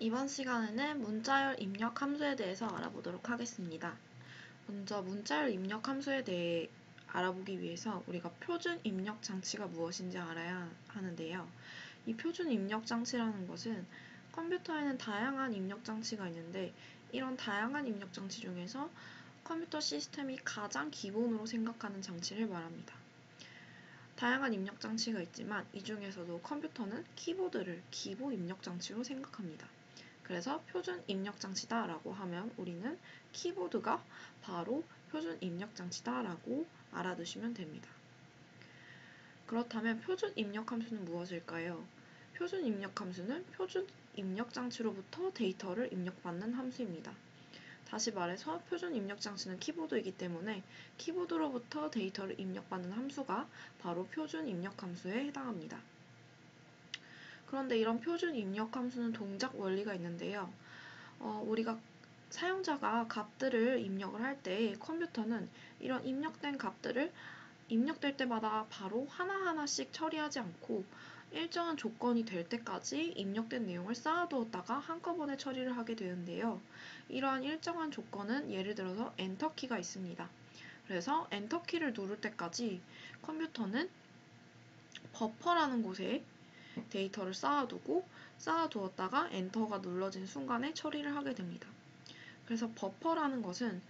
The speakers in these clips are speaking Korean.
이번 시간에는 문자열 입력 함수에 대해서 알아보도록 하겠습니다. 먼저 문자열 입력 함수에 대해 알아보기 위해서 우리가 표준 입력 장치가 무엇인지 알아야 하는데요. 이 표준 입력 장치라는 것은 컴퓨터에는 다양한 입력 장치가 있는데 이런 다양한 입력 장치 중에서 컴퓨터 시스템이 가장 기본으로 생각하는 장치를 말합니다. 다양한 입력 장치가 있지만 이 중에서도 컴퓨터는 키보드를 기본 입력 장치로 생각합니다. 그래서 표준 입력 장치다 라고 하면 우리는 키보드가 바로 표준 입력 장치다 라고 알아두시면 됩니다. 그렇다면 표준 입력 함수는 무엇일까요? 표준 입력 함수는 표준 입력 장치로부터 데이터를 입력받는 함수입니다. 다시 말해서 표준 입력 장치는 키보드이기 때문에 키보드로부터 데이터를 입력받는 함수가 바로 표준 입력 함수에 해당합니다. 그런데 이런 표준 입력 함수는 동작 원리가 있는데요. 우리가 사용자가 값들을 입력을 할 때 컴퓨터는 이런 입력된 값들을 입력될 때마다 바로 하나하나씩 처리하지 않고 일정한 조건이 될 때까지 입력된 내용을 쌓아두었다가 한꺼번에 처리를 하게 되는데요. 이러한 일정한 조건은 예를 들어서 엔터키가 있습니다. 그래서 엔터키를 누를 때까지 컴퓨터는 버퍼라는 곳에 데이터를 쌓아두었다가 엔터가 눌러진 순간에 처리를 하게 됩니다. 그래서 버퍼라는 것은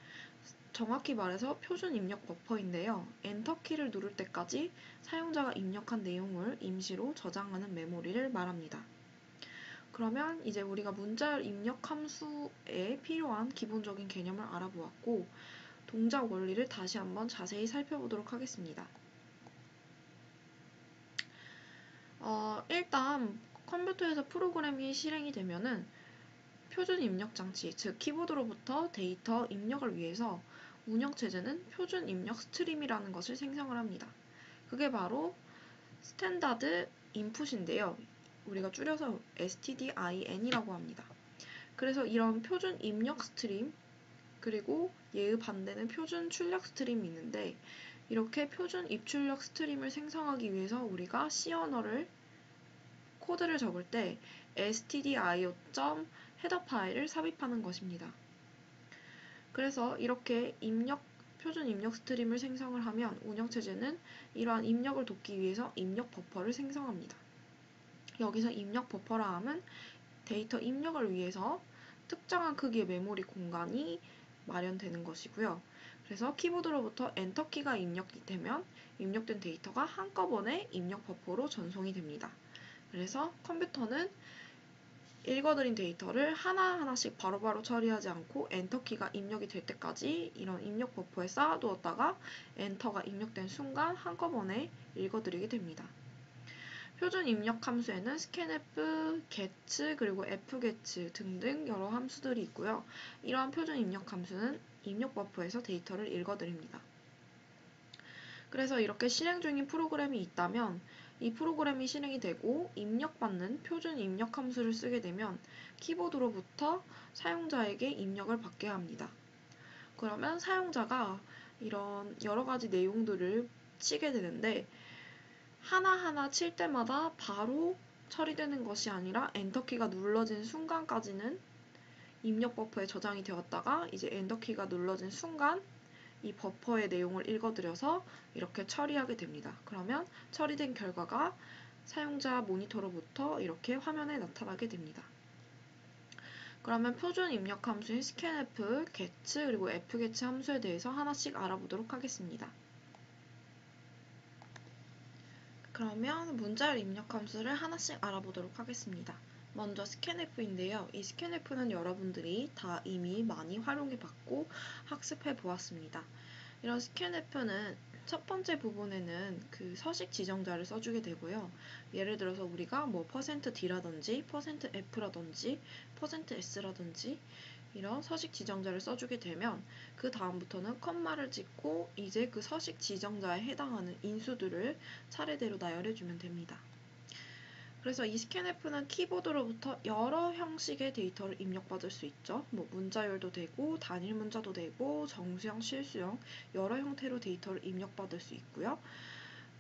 정확히 말해서 표준 입력 버퍼인데요. 엔터키를 누를 때까지 사용자가 입력한 내용을 임시로 저장하는 메모리를 말합니다. 그러면 이제 우리가 문자열 입력 함수에 필요한 기본적인 개념을 알아보았고 동작 원리를 다시 한번 자세히 살펴보도록 하겠습니다. 일단 컴퓨터에서 프로그램이 실행이 되면은 표준 입력 장치, 즉 키보드로부터 데이터 입력을 위해서 운영체제는 표준 입력 스트림이라는 것을 생성을 합니다. 그게 바로 스탠다드 인풋인데요. 우리가 줄여서 stdin이라고 합니다. 그래서 이런 표준 입력 스트림, 그리고 얘의 반대는 표준 출력 스트림이 있는데 이렇게 표준 입출력 스트림을 생성하기 위해서 우리가 C 언어를 코드를 적을 때 stdio.header 파일을 삽입하는 것입니다. 그래서 이렇게 표준 입력 스트림을 생성을 하면 운영체제는 이러한 입력을 돕기 위해서 입력 버퍼를 생성합니다. 여기서 입력 버퍼라 함은 데이터 입력을 위해서 특정한 크기의 메모리 공간이 마련되는 것이고요. 그래서 키보드로부터 엔터키가 입력이 되면 입력된 데이터가 한꺼번에 입력 버퍼로 전송이 됩니다. 그래서 컴퓨터는 읽어들인 데이터를 하나하나씩 바로바로 처리하지 않고 엔터키가 입력이 될 때까지 이런 입력 버퍼에 쌓아두었다가 엔터가 입력된 순간 한꺼번에 읽어들이게 됩니다. 표준 입력 함수에는 scanf, get, 그리고 fget 등등 여러 함수들이 있고요. 이러한 표준 입력 함수는 입력 버퍼에서 데이터를 읽어드립니다. 그래서 이렇게 실행 중인 프로그램이 있다면 이 프로그램이 실행이 되고 입력받는 표준 입력 함수를 쓰게 되면 키보드로부터 사용자에게 입력을 받게 합니다. 그러면 사용자가 이런 여러 가지 내용들을 치게 되는데 하나하나 칠 때마다 바로 처리되는 것이 아니라 엔터키가 눌러진 순간까지는 입력 버퍼에 저장이 되었다가 이제 엔터키가 눌러진 순간 이 버퍼의 내용을 읽어들여서 이렇게 처리하게 됩니다. 그러면 처리된 결과가 사용자 모니터로부터 이렇게 화면에 나타나게 됩니다. 그러면 표준 입력 함수인 scanf, get, 그리고 fget 함수에 대해서 하나씩 알아보도록 하겠습니다. 그러면 문자열 입력 함수를 하나씩 알아보도록 하겠습니다. 먼저 scanf인데요. 이 scanf는 여러분들이 다 이미 많이 활용해 봤고 학습해 보았습니다. 이런 scanf는 첫 번째 부분에는 그 서식 지정자를 써주게 되고요. 예를 들어서 우리가 뭐 %d라든지 %f라든지 %s라든지 이런 서식 지정자를 써주게 되면 그 다음부터는 컴마를 찍고 이제 그 서식 지정자에 해당하는 인수들을 차례대로 나열해주면 됩니다. 그래서 이 scanf는 키보드로부터 여러 형식의 데이터를 입력받을 수 있죠. 뭐 문자열도 되고 단일 문자도 되고 정수형, 실수형 여러 형태로 데이터를 입력받을 수 있고요.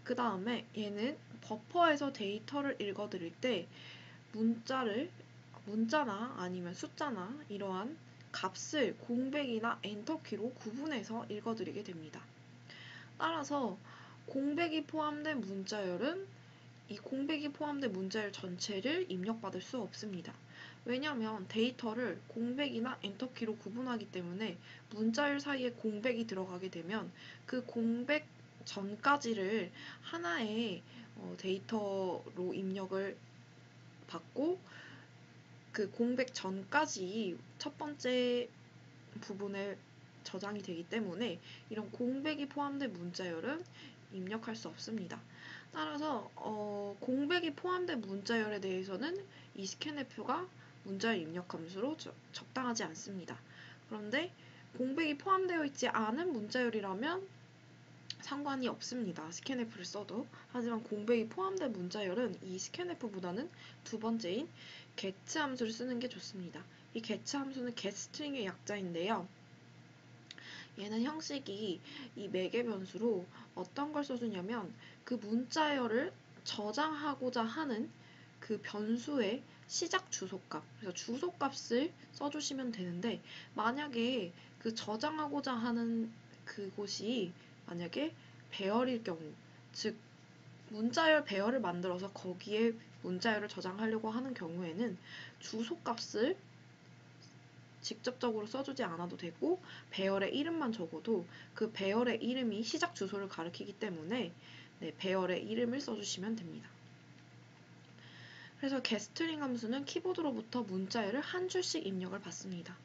그 다음에 얘는 버퍼에서 데이터를 읽어드릴 때 문자를 문자나 아니면 숫자나 이러한 값을 공백이나 엔터키로 구분해서 읽어드리게 됩니다. 따라서 공백이 포함된 문자열은 이 공백이 포함된 문자열 전체를 입력받을 수 없습니다. 왜냐하면 데이터를 공백이나 엔터키로 구분하기 때문에 문자열 사이에 공백이 들어가게 되면 그 공백 전까지를 하나의 데이터로 입력을 받고 그 공백 전까지 첫 번째 부분에 저장이 되기 때문에 이런 공백이 포함된 문자열은 입력할 수 없습니다. 따라서 공백이 포함된 문자열에 대해서는 이 scanf가 문자열 입력 함수로 적당하지 않습니다. 그런데 공백이 포함되어 있지 않은 문자열이라면 상관이 없습니다. scanf를 써도. 하지만 공백이 포함된 문자열은 이 scanf보다는 두 번째인 get 함수를 쓰는 게 좋습니다. 이 get 함수는 getString의 약자인데요. 얘는 형식이 이 매개 변수로 어떤 걸 써주냐면 그 문자열을 저장하고자 하는 그 변수의 시작 주소값, 그래서 주소값을 써주시면 되는데 만약에 그 저장하고자 하는 그곳이 만약에 배열일 경우, 즉 문자열 배열을 만들어서 거기에 문자열을 저장하려고 하는 경우에는 주소값을 직접적으로 써주지 않아도 되고 배열의 이름만 적어도 그 배열의 이름이 시작 주소를 가리키기 때문에 배열의 이름을 써주시면 됩니다. 그래서 getString 함수는 키보드로부터 문자열을 한 줄씩 입력을 받습니다.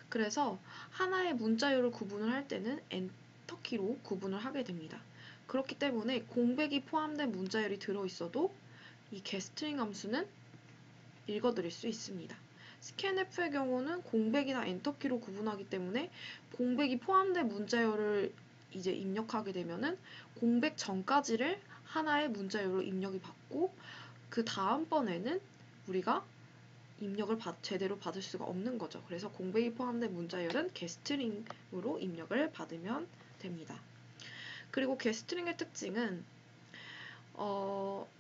그래서 하나의 문자열을 구분을 할 때는 엔터키로 구분을 하게 됩니다. 그렇기 때문에 공백이 포함된 문자열이 들어있어도 이 getString 함수는 읽어드릴 수 있습니다. scanf의 경우는 공백이나 엔터키로 구분하기 때문에 공백이 포함된 문자열을 이제 입력하게 되면은 공백 전까지를 하나의 문자열로 입력이 받고 그 다음번에는 우리가 입력을 제대로 받을 수가 없는 거죠. 그래서 공백이 포함된 문자열은 getString으로 입력을 받으면 됩니다. 그리고 getString의 특징은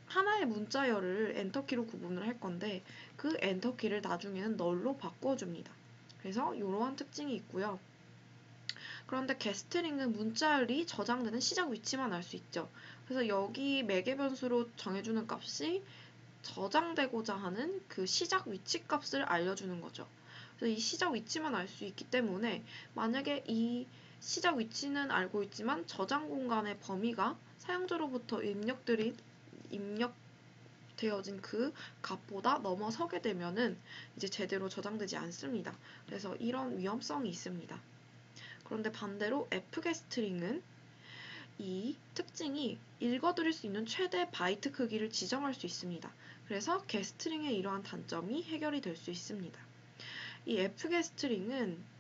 하나의 문자열을 엔터키로 구분을 할 건데 그 엔터키를 나중에는 널로 바꿔줍니다. 그래서 이러한 특징이 있고요. 그런데 getString은 문자열이 저장되는 시작 위치만 알 수 있죠. 그래서 여기 매개 변수로 정해주는 값이 저장되고자 하는 그 시작 위치 값을 알려주는 거죠. 그래서 이 시작 위치만 알 수 있기 때문에 만약에 이 시작 위치는 알고 있지만 저장 공간의 범위가 사용자로부터 입력되어진 그 값보다 넘어서게 되면은 이제 제대로 저장되지 않습니다. 그래서 이런 위험성이 있습니다. 그런데 반대로 fgetString은 이 특징이 읽어드릴 수 있는 최대 바이트 크기를 지정할 수 있습니다. 그래서 getString의 이러한 단점이 해결이 될 수 있습니다. 이 fgetString은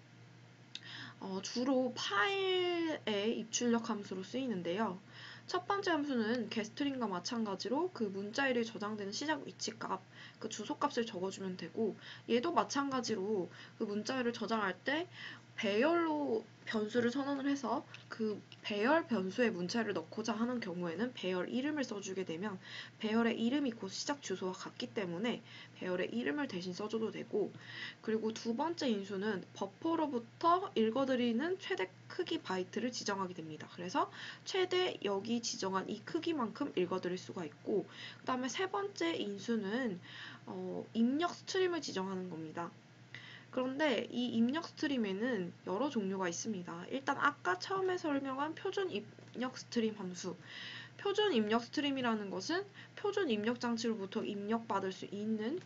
주로 파일의 입출력 함수로 쓰이는데요. 첫 번째 함수는 getString과 마찬가지로 그 문자열이 저장되는 시작 위치값, 그 주소값을 적어주면 되고 얘도 마찬가지로 그 문자열을 저장할 때 배열로 변수를 선언을 해서 그 배열 변수에 문자열을 넣고자 하는 경우에는 배열 이름을 써주게 되면 배열의 이름이 곧 시작 주소와 같기 때문에 배열의 이름을 대신 써줘도 되고 그리고 두 번째 인수는 버퍼로부터 읽어드리는 최대 크기 바이트를 지정하게 됩니다. 그래서 최대 여기 지정한 이 크기만큼 읽어드릴 수가 있고 그 다음에 세 번째 인수는 입력 스트림을 지정하는 겁니다. 그런데 이 입력 스트림에는 여러 종류가 있습니다. 일단 아까 처음에 설명한 표준 입력 스트림 함수. 표준 입력 스트림이라는 것은 표준 입력 장치로부터 입력받을 수 있는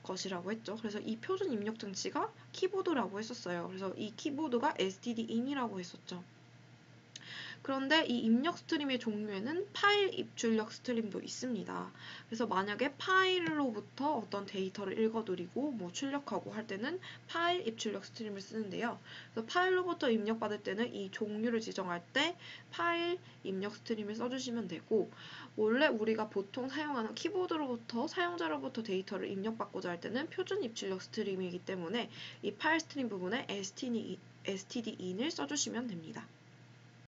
것이라고 했죠. 그래서 이 표준 입력 장치가 키보드라고 했었어요. 그래서 이 키보드가 stdin이라고 했었죠. 그런데 이 입력 스트림의 종류에는 파일 입출력 스트림도 있습니다. 그래서 만약에 파일로부터 어떤 데이터를 읽어드리고 출력하고 할 때는 파일 입출력 스트림을 쓰는데요. 그래서 파일로부터 입력받을 때는 이 종류를 지정할 때 파일 입력 스트림을 써주시면 되고 원래 우리가 보통 사용하는 키보드로부터 사용자로부터 데이터를 입력받고자 할 때는 표준 입출력 스트림이기 때문에 이 파일 스트림 부분에 stdin을 써주시면 됩니다.